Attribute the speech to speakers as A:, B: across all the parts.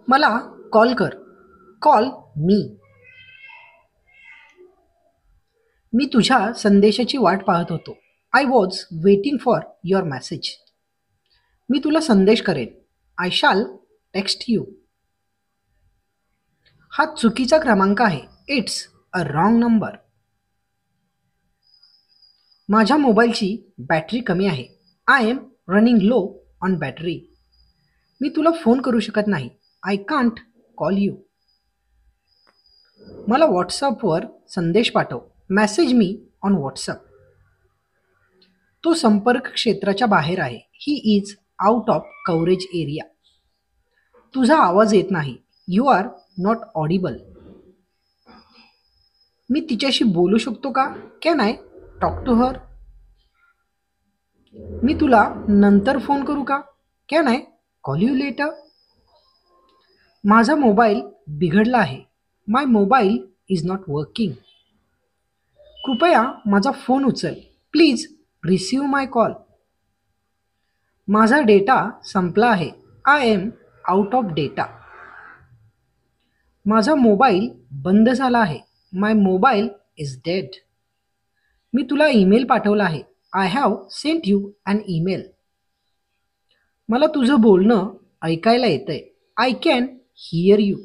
A: मला कॉल कर. कॉल मी. मी तुझ्या संदेशाची वाट पाहत होतो. I was waiting for your message. मी तुला संदेश करेन. आय शाल टेक्स्ट यू. हा चुकीचा क्रमांक आहे. It's a wrong number. माझ्या मोबाईलची बॅटरी कमी आहे. I am running low on battery. मी तुला फोन करू शकत नाही. I can't call you. मला व्हॉट्सअपवर संदेश पाठव. Message me on WhatsApp. तो संपर्क क्षेत्राच्या बाहेर आहे. He is out of coverage area. तुझा आवाज येत नाही. You are not audible. मी तिच्याशी बोलू शकतो का? Can I talk to her? मी तुला नंतर फोन करू का? Can I call you later? माझा मोबाईल बिघडला आहे. My mobile is not working. कृपया माझा फोन उचल. Please receive my call. माझा डेटा संपला आहे. I am out of data. माझा मोबाईल बंद झाला आहे. My mobile is dead. मी तुला ईमेल पाठवला आहे. I have sent you an email. मला तुझं बोलणं ऐकायला येतंय. I can hear you.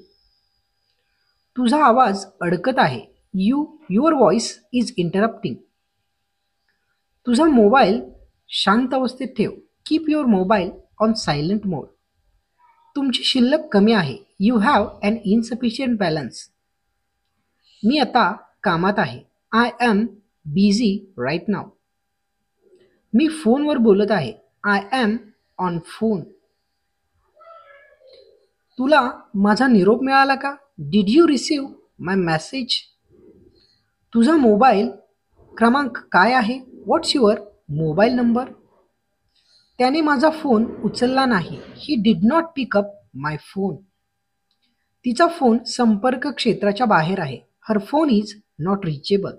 A: तुझा आवाज अडकत आहे. Your voice is interrupting. तुझा मोबाईल शांत अवस्थेत ठेव. Keep your mobile on silent mode. तुमची शिल्लक कमी आहे. You have an insufficient balance. मी आता कामात आहे. I am busy right now. मी फोनवर बोलत आहे. I am on phone. तुला माझा निरोप मिळाला का? Did you receive my message? तुझा मोबाईल क्रमांक काय आहे? What's your mobile number? त्याने माझा फोन उचलला नाही. He did not pick up my phone. तिचा फोन संपर्क क्षेत्राच्या बाहेर आहे. Her phone is not reachable.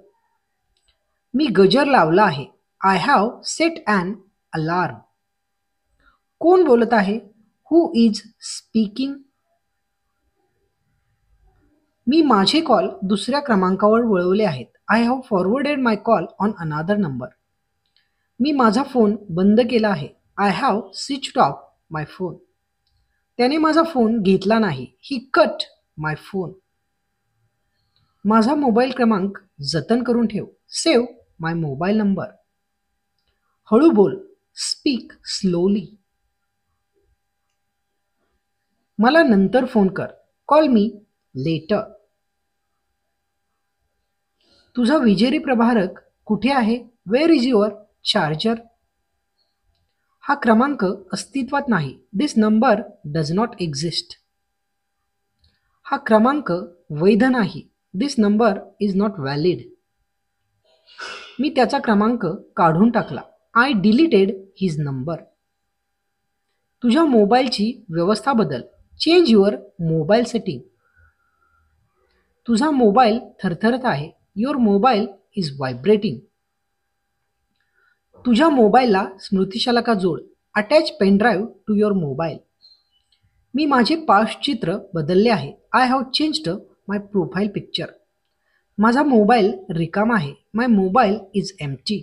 A: मी गजर लावला आहे. I have set an alarm. कोण बोलत आहे? Who is speaking? मी माझे कॉल दुसऱ्या क्रमांकावर वळवले आहेत. I have forwarded my call on another number. मी माझा फोन बंद केला आहे. I have switched off my phone. त्याने माझा फोन घेतला नाही. He cut my phone. माझा मोबाईल क्रमांक जतन करून ठेव. Save my mobile number. हळू बोल. Speak slowly. मला नंतर फोन कर. Call me later. तुझा विजेरी प्रभारक कुठे आहे? Where is your charger? हा क्रमांक अस्तित्वात नाही. This number does not exist. हा क्रमांक वैध नाही. This number is not valid. मी त्याचा क्रमांक काढून टाकला. I deleted his number. तुझ्या मोबाईलची व्यवस्था बदल. Change your mobile setting. तुझा मोबाईल थरथरत आहे. Your mobile is vibrating. तुझ्या मोबाईलला स्मृतिशलाका जोड. Attach pendrive to your mobile. मी माझे पार्श्वचित्र बदलले आहे. I have changed my profile picture. माझा मोबाईल रिकामा आहे. My mobile is empty.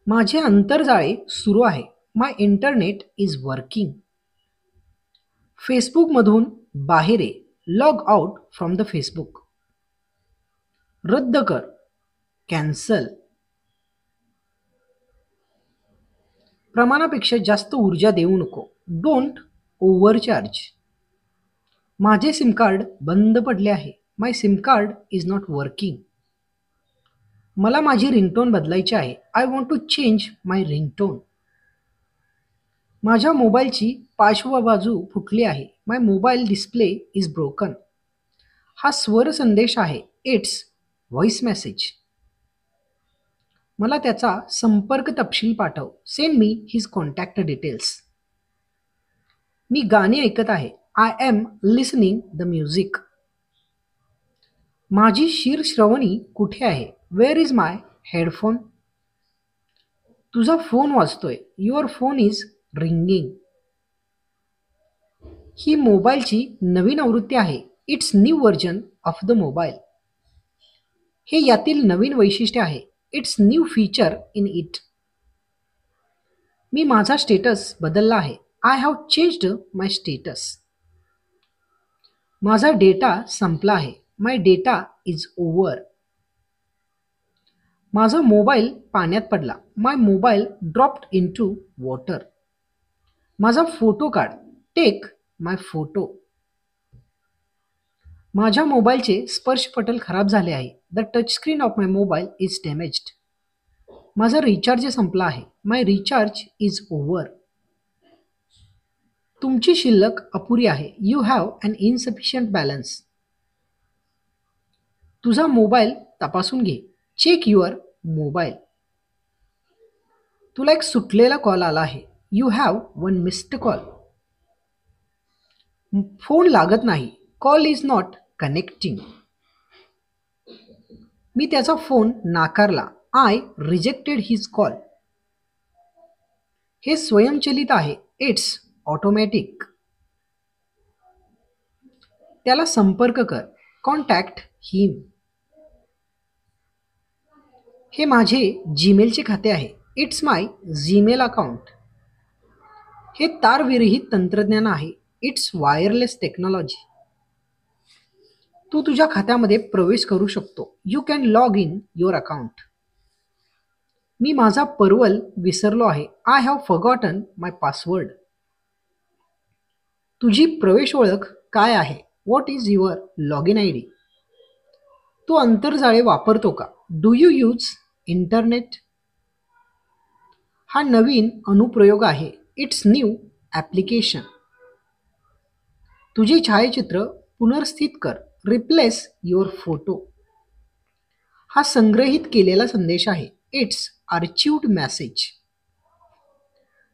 A: माझे आंतरजाळे सुरू आहे. My internet is working. फेसबुकमधून बाहेर ये. Log out from the Facebook. रद्द कर. कॅन्सल. प्रमाणापेक्षा जास्त ऊर्जा देऊ नको. Don't overcharge. माझे सिम कार्ड बंद पडले आहे. My SIM card is not working. मला माझी रिंगटोन बदलायची आहे. I want to change my ringtone. माझ्या मोबाईलची पार्श्वबाजू फुटली आहे. My mobile display is broken. हा स्वर संदेश आहे. It's voice message. मला त्याचा संपर्क तपशील पाठव. Send me his contact details. मी गाणी ऐकत आहे. I am listening the music. माझी शीरश्रवणी कुठे आहे? Where is my headphone? तुझा फोन वाजतोय. Your phone is ringing. ही मोबाईलची नवीन आवृत्ती आहे. It's new version of the mobile. हे यातील नवीन वैशिष्ट्य आहे. It's new feature in it. मी माझा स्टेटस बदलला आहे. I have changed my status. माझा डेटा संपला आहे. My data is over. माझा मोबाईल पाण्यात पडला. My mobile dropped into water. माझा फोटो काढ. Take my photo. माझ्या मोबाईलचे स्पर्शपटल खराब झाले आहे. The touch screen of my mobile is damaged. माझा रिचार्ज संपला आहे. My recharge is over. तुमची शिल्लक अपुरी आहे. You have an insufficient balance. तुझा मोबाईल तपासून घे. Check your mobile. तुला एक सुटलेला कॉल आला आहे. You have one missed call. Phone लागत नाही. Call is not connecting. मी त्याचा फोन नाकारला. I rejected his call. हे स्वयंचलित आहे. It's automatic. त्याला संपर्क कर. कॉन्टॅक्ट हिम. हे माझे जीमेलचे खाते आहे. It's my Gmail account. हे तारविरहित तंत्रज्ञान आहे. It's wireless technology. तू तुझ्या खात्यामध्ये प्रवेश करू शकतो. You can log in your account. मी माझा पर्वल विसरलो आहे. I have forgotten my password. तुझी प्रवेश ओळख काय आहे? What is your log in I D? तू आंतरजाळे वापरतो का? Do you use internet? हा नवीन अनुप्रयोग आहे. It's new application. तुझे छायाचित्र पुनर्स्थित कर. Replace your photo. हा संग्रहित केलेला संदेश आहे. It's archived message.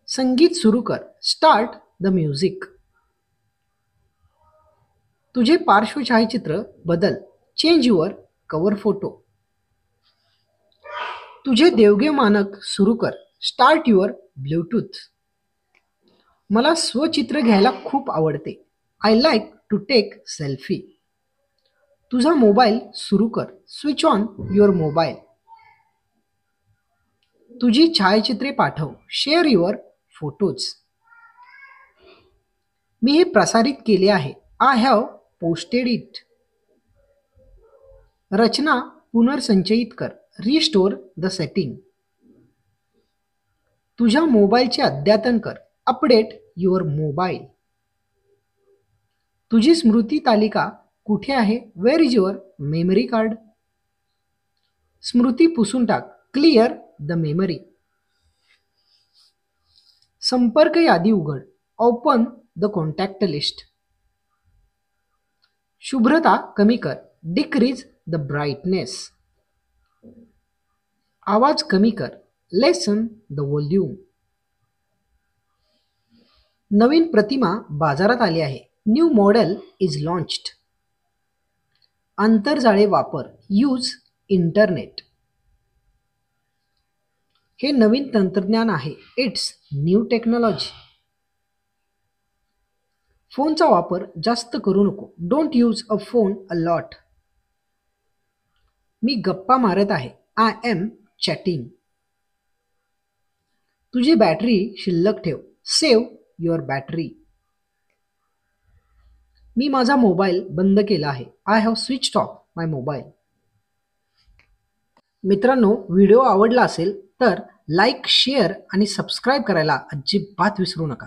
A: संगीत सुरू कर. Start the music. तुझे पार्श्वछायाचित्र बदल. Change your cover photo. तुझे देवगे मानक सुरू कर. Start your Bluetooth. मला स्वचित्र घ्यायला खूप आवडते. I like to take selfie. तुझा मोबाईल सुरू कर. Switch on your mobile. तुझी छायाचित्रे पाठव. Share your photos. मी हे प्रसारित केले आहे. I have posted it. रचना पुनर्संचयित कर. Restore the setting. तुझ्या मोबाईलचे अद्यतन कर. Update your mobile. तुझी स्मृती तालिका कुठे आहे? Where is your memory card? स्मृती पुसून टाक. Clear the memory. संपर्क यादी उघड. Open the contact list. शुभ्रता कमी कर. Decrease the brightness. आवाज कमी कर. Lessen the volume. नवीन प्रतिमा बाजारात आली आहे. New model is launched. आंतरजाळे वापर. Use internet. हे नवीन तंत्रज्ञान आहे. It's new technology. फोनचा वापर जास्त करू नको. Don't use a phone a lot. मी गप्पा मारत आहे. I am chatting. तुझी बॅटरी शिल्लक ठेव. Save your battery. मी माझा मोबाईल बंद केला आहे. I have switch off my mobile. मित्रांनो, व्हिडिओ आवडला असेल तर लाईक, शेअर आणि सबस्क्राईब करायला अजिबात विसरू नका.